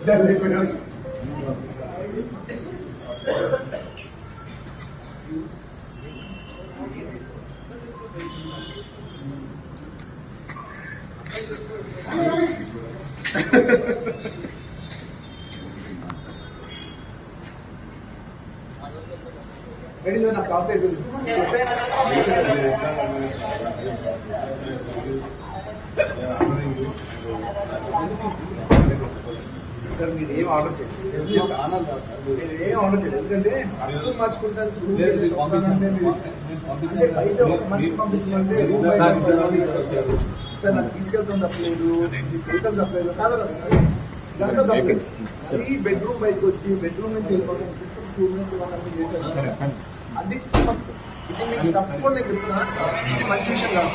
Ready నా coffee sir మీరు ఏం ఆర్డర్ చేయండి, మీరు ఏం ఆర్డర్ చేయండి. ఎందుకంటే అర్థం మార్చుకుంటాను బయట ఒక మనిషి పంపించమంటే సార్ నాకు తీసుకెళ్తాం తప్పలేదు, తీసుకెళ్తాం తప్పలేదు కాదు, దాంట్లో తప్పలేదు. మరీ బెడ్రూమ్ బయటకు వచ్చి బెడ్రూమ్ నుంచి వెళ్ళిపోతాం, స్కూల్ నుంచి వాళ్ళని చేశారు. అది ఇది మీకు తప్పకుండా నేను చెప్తున్నా, ఇది మంచి విషయం కాదు.